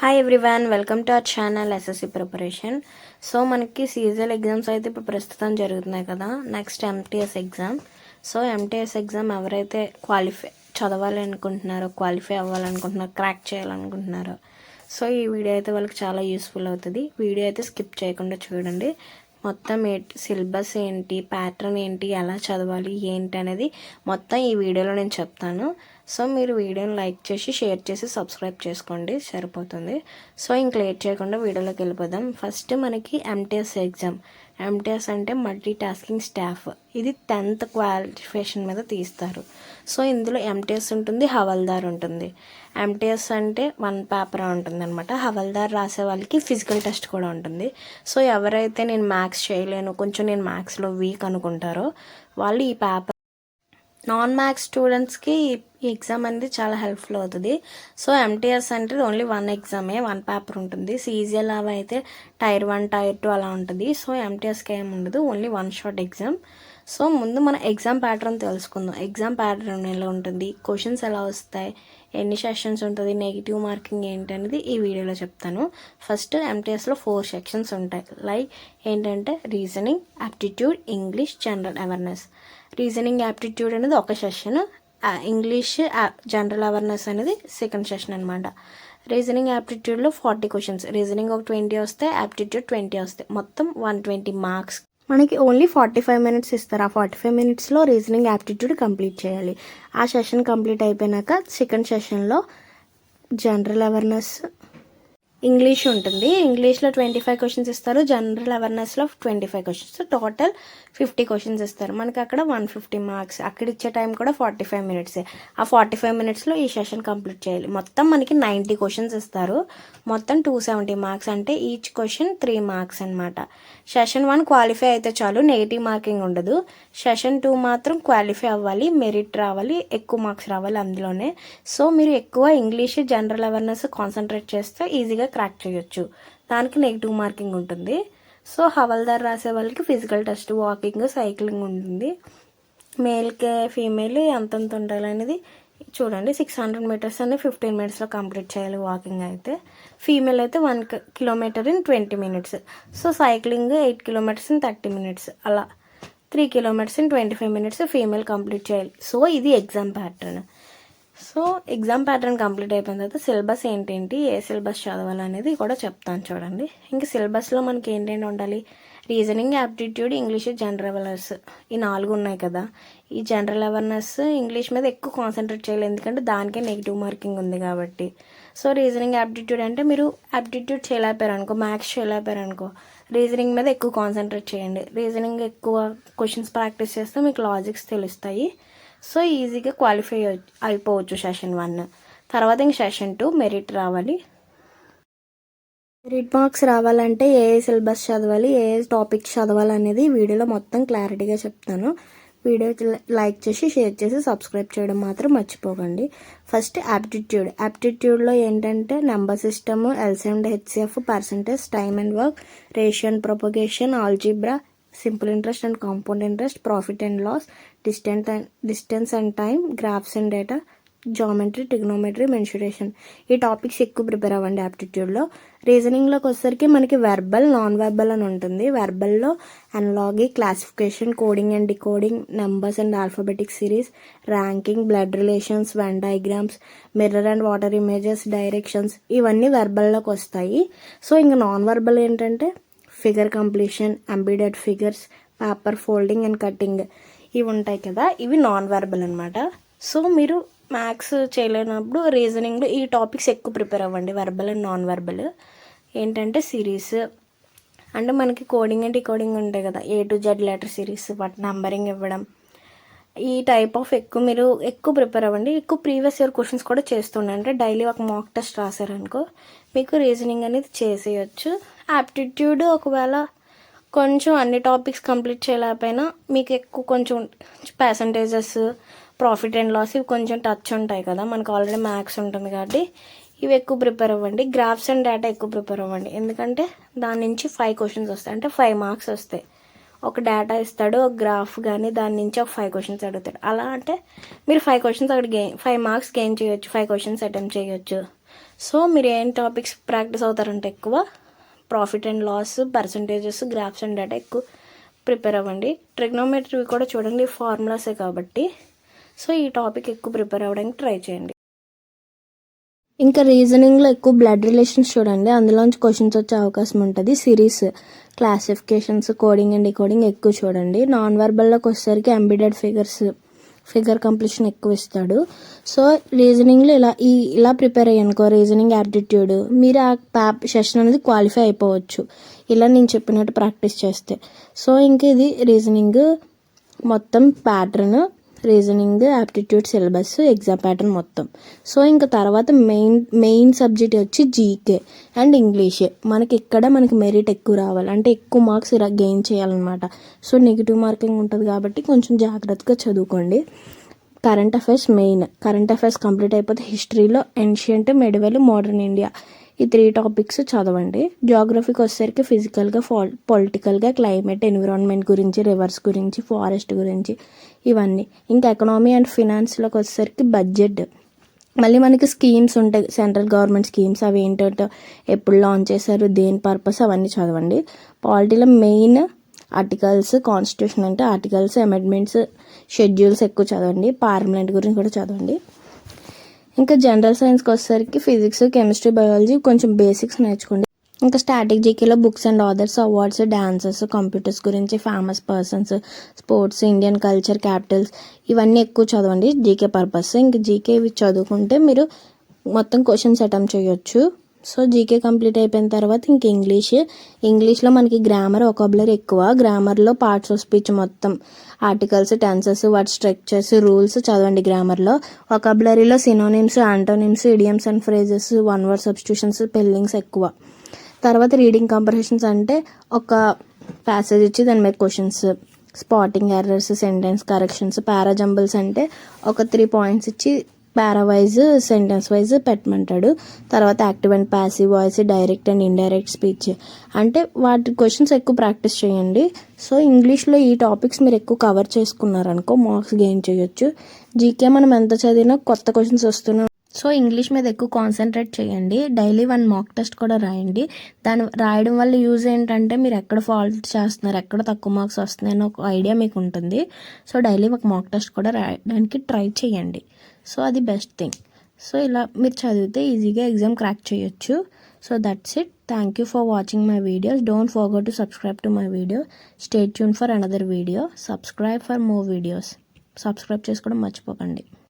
Hi everyone, welcome to our channel SSC preparation. So మనకి seasonal exams అయితే ఇప్పుడు ప్రస్తుతం జరుగుతున్నాయి కదా. Next MTS exam. So MTS exam ఎవరైతే క్వాలిఫై అవ్వాలనుకుంటున్నారో, క్రాక్ చేయాలనుకుంటున్నారో, సో ఈ వీడియో అయితే వాళ్ళకి చాలా యూస్ఫుల్ అవుతుంది. వీడియో అయితే స్కిప్ చేయకుండా చూడండి. మొత్తం సిలబస్ ఏంటి, ప్యాటర్న్ ఏంటి, ఎలా చదవాలి ఏంటి అనేది మొత్తం ఈ వీడియోలో నేను చెప్తాను. సో మీరు వీడియోని లైక్ చేసి, షేర్ చేసి, సబ్స్క్రైబ్ చేసుకోండి, సరిపోతుంది. సో ఇంక లేట్ చేయకుండా వీడియోలోకి వెళ్ళిపోదాం. ఫస్ట్ మనకి ఎంటీఎస్ ఎగ్జామ్. ఎంటీఎస్ అంటే మల్టీ టాస్కింగ్ స్టాఫ్. ఇది 10th క్వాలిఫికేషన్ మీద తీస్తారు. సో ఇందులో ఎంటీఎస్ ఉంటుంది, హవల్దార్ ఉంటుంది. ఎంటీఎస్ అంటే 1 పేపర్ ఉంటుంది అనమాట. హవల్దార్ రాసే వాళ్ళకి ఫిజికల్ టెస్ట్ కూడా ఉంటుంది. సో ఎవరైతే నేను మ్యాథ్స్ చేయలేను, కొంచెం నేను మ్యాథ్స్లో వీక్ అనుకుంటారో వాళ్ళు ఈ పేపర్, నాన్ మ్యాథ్స్ స్టూడెంట్స్కి ఈ ఎగ్జామ్ అనేది చాలా హెల్ప్ఫుల్ అవుతుంది. సో ఎంటీఎస్ అంటే ఓన్లీ 1 ఎగ్జామే, 1 పేపర్ ఉంటుంది. సీజీఎల్ అవి అయితే టైర్ 1, టైర్ 2 అలా ఉంటుంది. సో ఎంటీఎస్కి ఏమి ఉండదు, ఓన్లీ 1 షాట్ ఎగ్జామ్. సో ముందు మన ఎగ్జామ్ ప్యాటర్న్ తెలుసుకుందాం. ఎగ్జామ్ ప్యాటర్న్ ఎలా ఉంటుంది, క్వశ్చన్స్ ఎలా వస్తాయి, ఎన్ని సెషన్స్ ఉంటుంది, నెగిటివ్ మార్కింగ్ ఏంటనేది ఈ వీడియోలో చెప్తాను. ఫస్ట్ ఎంటీఎస్లో 4 సెక్షన్స్ ఉంటాయి. లైక్ ఏంటంటే reasoning, aptitude, English, general awareness. Reasoning, aptitude అనేది ఒక సెషన్, ఇంగ్లీష్, జనరల్ అవేర్నెస్ అనేది సెకండ్ సెషన్ అనమాట. రీజనింగ్, యాప్టిట్యూడ్లో 40 క్వశ్చన్స్. రీజనింగ్ ఒక 20 వస్తాయి, యాప్టిట్యూడ్ 20 వస్తాయి. మొత్తం 120 మార్క్స్. మనకి ఓన్లీ 45 మినిట్స్ ఇస్తారు. ఆ 45 మినిట్స్లో రీజనింగ్, యాప్టిట్యూడ్ కంప్లీట్ చేయాలి. ఆ సెషన్ కంప్లీట్ అయిపోయినాక సెకండ్ సెషన్లో జనరల్ అవేర్నెస్, ఇంగ్లీష్ ఉంటుంది. ఇంగ్లీష్లో 25 క్వశ్చన్స్ ఇస్తారు, జనరల్ అవేర్నెస్లో 25 క్వశ్చన్స్, టోటల్ 50 క్వశ్చన్స్ ఇస్తారు. మనకి అక్కడ 150 మార్క్స్. అక్కడ ఇచ్చే టైం కూడా 45 మినిట్సే. ఆ 45 మినిట్స్లో ఈ సెషన్ కంప్లీట్ చేయాలి. మొత్తం మనకి 90 క్వశ్చన్స్ ఇస్తారు. మొత్తం 270 మార్క్స్, అంటే ఈచ్ క్వశ్చన్ 3 మార్క్స్ అనమాట. సెషన్ 1 క్వాలిఫై అయితే చాలు, నెగిటివ్ మార్కింగ్ ఉండదు. సెషన్ 2 మాత్రం క్వాలిఫై అవ్వాలి, మెరిట్ రావాలి, ఎక్కువ మార్క్స్ రావాలి అందులోనే. సో మీరు ఎక్కువ ఇంగ్లీష్, జనరల్ అవేర్నెస్ కాన్సన్ట్రేట్ చేస్తే ఈజీగా క్రాక్ చేయొచ్చు. దానికి నెగిటివ్ మార్కింగ్ ఉంటుంది. సో హవల్దార్ రాసే వాళ్ళకి ఫిజికల్ టెస్ట్, వాకింగ్, సైక్లింగ్ ఉంటుంది. మేల్కి ఫీమేల్ ఎంతెంత ఉండాలి అనేది చూడండి. 600 మీటర్స్ అని 15 మినిట్స్లో కంప్లీట్ చేయాలి వాకింగ్ అయితే. ఫీమేల్ అయితే 1 kilometre in 20 minutes. So cycling 8 kilometres in 30 minutes, అలా 3 kilometres in 25 minutes female complete చేయాలి. సో ఇది exam pattern. So exam pattern complete అయిపోయిన తర్వాత సిలబస్ ఏంటేంటి, ఏ సిలబస్ చదవాలనేది కూడా చెప్తాను చూడండి. ఇంకా సిలబస్లో మనకి ఏంటంటే ఉండాలి, reasoning, aptitude, English, general awareness, ఈ 4 ఉన్నాయి కదా. ఈ జనరల్ అవేర్నెస్ ఇంగ్లీష్ మీద ఎక్కువ కాన్సన్ట్రేట్ చేయాలి, ఎందుకంటే దానికే నెగిటివ్ మార్కింగ్ ఉంది కాబట్టి. సో రీజనింగ్, యాప్టిట్యూడ్ అంటే మీరు యాప్టిట్యూడ్ చేయలేపారనుకో, మ్యాథ్స్ చేయలేపారనుకో, రీజనింగ్ మీద ఎక్కువ కాన్సన్ట్రేట్ చేయండి. రీజనింగ్ ఎక్కువ క్వశ్చన్స్ ప్రాక్టీస్ చేస్తే మీకు లాజిక్స్ తెలుస్తాయి. సో ఈజీగా క్వాలిఫై అయిపోవచ్చు సెషన్ 1. తర్వాత ఇంక సెషన్ 2 మెరిట్ రావాలి. మెరిట్ మార్క్స్ రావాలంటే ఏ సిలబస్ చదవాలి, ఏ టాపిక్స్ చదవాలి అనేది వీడియోలో మొత్తం క్లారిటీగా చెప్తాను. వీడియో లైక్ చేసి, షేర్ చేసి, సబ్స్క్రైబ్ చేయడం మాత్రం మర్చిపోకండి. ఫస్ట్ యాప్టిట్యూడ్లో ఏంటంటే number system, LCM and HCF, percentage, time and work, ratio and propagation, algebra, simple interest and compound interest, profit and loss, distance and time, graphs and data, geometry, trigonometry, mensuration. ఈ topics ఎక్కువ prepare అవ్వండి యాప్టిట్యూడ్లో. రీజనింగ్లోకి వచ్చేసరికి మనకి verbal, non verbal అని ఉంటుంది. వెర్బల్లో analogy, classification, coding and decoding, numbers and alphabetic series, ranking, blood relations, Venn diagrams, mirror and water images, directions, ఇవన్నీ వెర్బల్లోకి వస్తాయి. సో ఇంకా నాన్ వెర్బల్ ఏంటంటే figure completion, embedded figures, paper folding and cutting, ఇవి ఉంటాయి కదా. ఇవి నాన్ వెర్బల్ అనమాట. సో మీరు మ్యాథ్స్ చేయలేనప్పుడు రీజనింగ్లో ఈ టాపిక్స్ ఎక్కువ ప్రిపేర్ అవ్వండి, వెర్బల్ అండ్ నాన్ వెర్బల్. ఏంటంటే సిరీస్ అంటే మనకి కోడింగ్ అండ్ డికోడింగ్ ఉంటాయి కదా, A to Z letter series, వాటి నెంబరింగ్ ఇవ్వడం, ఈ టైప్ ఆఫ్ మీరు ఎక్కువ ప్రిపేర్ అవ్వండి. ఎక్కువ ప్రీవియస్ ఇయర్ క్వశ్చన్స్ కూడా చేస్తుండే, అంటే డైలీ ఒక మాక్ టెస్ట్ రాశారనుకో మీకు రీజనింగ్ అనేది చేసేయచ్చు. యాప్టిట్యూడ్ ఒకవేళ కొంచెం అన్ని టాపిక్స్ కంప్లీట్ చేయలేకపోయినా మీకు ఎక్కువ కొంచెం పర్సంటేజెస్, ప్రాఫిట్ అండ్ లాస్ ఇవి కొంచెం టచ్ ఉంటాయి కదా, మనకు ఆల్రెడీ మ్యాథ్స్ ఉంటుంది కాబట్టి ఇవి ఎక్కువ ప్రిపేర్ అవ్వండి. గ్రాఫ్స్ అండ్ డేటా ఎక్కువ ప్రిపేర్ అవ్వండి, ఎందుకంటే దాని నుంచి 5 క్వశ్చన్స్ వస్తాయి, అంటే 5 మార్క్స్ వస్తాయి. ఒక డేటా ఇస్తాడు, ఒక గ్రాఫ్ కానీ దాని నుంచి ఒక 5 క్వశ్చన్స్ అడుగుతాడు. అలా అంటే మీరు 5 క్వశ్చన్స్ అక్కడ 5 మార్క్స్ గెయిన్ చేయొచ్చు, 5 క్వశ్చన్స్ అటెంప్ట్ చేయొచ్చు. సో మీరు ఏం టాపిక్స్ ప్రాక్టీస్ అవుతారంటే ఎక్కువ profit and loss, percentages, graphs and data ఎక్కువ ప్రిపేర్ అవ్వండి. ట్రిగ్నోమెట్రీ కూడా చూడండి, ఫార్ములాసే కాబట్టి. సో ఈ టాపిక్ ఎక్కువ ప్రిపేర్ అవ్వడానికి ట్రై చేయండి. ఇంకా రీజనింగ్లో ఎక్కువ బ్లడ్ రిలేషన్స్ చూడండి, అందులోంచి క్వశ్చన్స్ వచ్చే అవకాశం ఉంటుంది. Series, classifications, coding and decoding ఎక్కువ చూడండి. నాన్ వెర్బల్లోకి వచ్చేసరికి ఎంబెడెడ్ ఫిగర్ కంప్లీషన్ ఎక్కువ ఇస్తాడు. సో రీజనింగ్లో ఇలా ప్రిపేర్ అయ్యానుకో, రీజనింగ్ యాప్టిట్యూడ్, మీరు ఆ సెషన్ అనేది క్వాలిఫై అయిపోవచ్చు, ఇలా నేను చెప్పినట్టు ప్రాక్టీస్ చేస్తే. సో ఇంకా ఇది రీజనింగ్ మొత్తం pattern, reasoning aptitude syllabus, exam pattern మొత్తం. సో ఇంకా తర్వాత మెయిన్ సబ్జెక్ట్ వచ్చి జీకే అండ్ ఇంగ్లీష్. మనకి మెరిట్ ఎక్కువ రావాలి అంటే ఎక్కువ మార్క్స్ గెయిన్ చేయాలన్నమాట. సో నెగిటివ్ మార్కింగ్ ఉంటుంది కాబట్టి కొంచెం జాగ్రత్తగా చదువుకోండి. Current affairs main. Current affairs complete అయిపోతే హిస్టరీలో ఏన్షియంట్, మెడివల్, మోడర్న్ ఇండియా, ఈ 3 టాపిక్స్ చదవండి. జియోగ్రఫీకి వచ్చేసరికి ఫిజికల్గా, పొలిటికల్గా, క్లైమేట్, ఎన్విరాన్మెంట్ గురించి, రివర్స్ గురించి, ఫారెస్ట్ గురించి, ఇవన్నీ. ఇంకా ఎకనామీ అండ్ ఫినాన్స్లోకి వచ్చేసరికి బడ్జెట్, మళ్ళీ మనకి స్కీమ్స్ ఉంటాయి, సెంట్రల్ గవర్నమెంట్ స్కీమ్స్, అవి ఏంటంటే ఎప్పుడు లాంచ్ చేశారు, దేని పర్పస్, అవన్నీ చదవండి. పాలిటీలో మెయిన్ ఆర్టికల్స్, కాన్స్టిట్యూషన్ అంటే ఆర్టికల్స్, అమెండ్మెంట్స్, షెడ్యూల్స్ ఎక్కువ చదవండి. పార్లమెంట్ గురించి కూడా చదవండి. ఇంకా జనరల్ సైన్స్కి వచ్చేసరికి ఫిజిక్స్, కెమిస్ట్రీ, బయాలజీ కొంచెం బేసిక్స్ నేర్చుకోండి. ఇంకా స్టాటిక్ జీకేలో books and authors, awards, dancers, computers గురించి, famous persons, sports, Indian culture, capitals, ఇవన్నీ ఎక్కువ చదవండి జీకే పర్పస్. ఇంకా జీకే ఇవి చదువుకుంటే మీరు మొత్తం క్వశ్చన్స్ అటెంప్ట్ చేయొచ్చు. సో జీకే కంప్లీట్ అయిపోయిన తర్వాత ఇంక ఇంగ్లీష్లో మనకి గ్రామర్, వొకాబులరీ ఎక్కువ. గ్రామర్లో పార్ట్స్ ఆఫ్ స్పీచ్ మొత్తం, ఆర్టికల్స్, టెన్సెస్, వాటి స్ట్రక్చర్స్, రూల్స్ చదవండి గ్రామర్లో. వొకాబులరీలో synonyms, antonyms, idioms and phrases, one word substitutions, spellings ఎక్కువ. తర్వాత రీడింగ్ కంప్రహెన్షన్స్ అంటే ఒక ప్యాసేజ్ ఇచ్చి దాని మీద questions, spotting errors, sentence corrections. Parajumbles అంటే ఒక 3 పాయింట్స్ ఇచ్చి పారా వైజ్, సెంటెన్స్ వైజ్ పెట్టమంటాడు. తర్వాత active and passive voice, direct and indirect speech, అంటే వాటి క్వశ్చన్స్ ఎక్కువ ప్రాక్టీస్ చేయండి. సో ఇంగ్లీష్లో ఈ టాపిక్స్ మీరు ఎక్కువ కవర్ చేసుకున్నారనుకో మార్క్స్ గెయిన్ చేయొచ్చు. జీకే మనం ఎంత చదివినా కొత్త క్వశ్చన్స్ వస్తున్నాయి. సో ఇంగ్లీష్ మీద ఎక్కువ కాన్సన్ట్రేట్ చేయండి. డైలీ 1 మాక్ టెస్ట్ కూడా రాయండి. దాన్ని రాయడం వల్ల యూజ్ ఏంటంటే మీరు ఎక్కడ ఫాల్ట్ చేస్తున్నారు, ఎక్కడ తక్కువ మార్క్స్ వస్తున్నాయి అని ఒక ఐడియా మీకు ఉంటుంది. సో డైలీ ఒక మాక్ టెస్ట్ కూడా రాయడానికి ట్రై చేయండి. సో అది బెస్ట్ థింగ్. సో ఇలా మీరు చదివితే ఈజీగా ఎగ్జామ్ క్రాక్ చేయొచ్చు. So that's it. Thank you for watching my videos. Don't forget to subscribe to my video. Stay tune for another video. Subscribe for more videos. Subscribe చేసుకోవడం మర్చిపోకండి.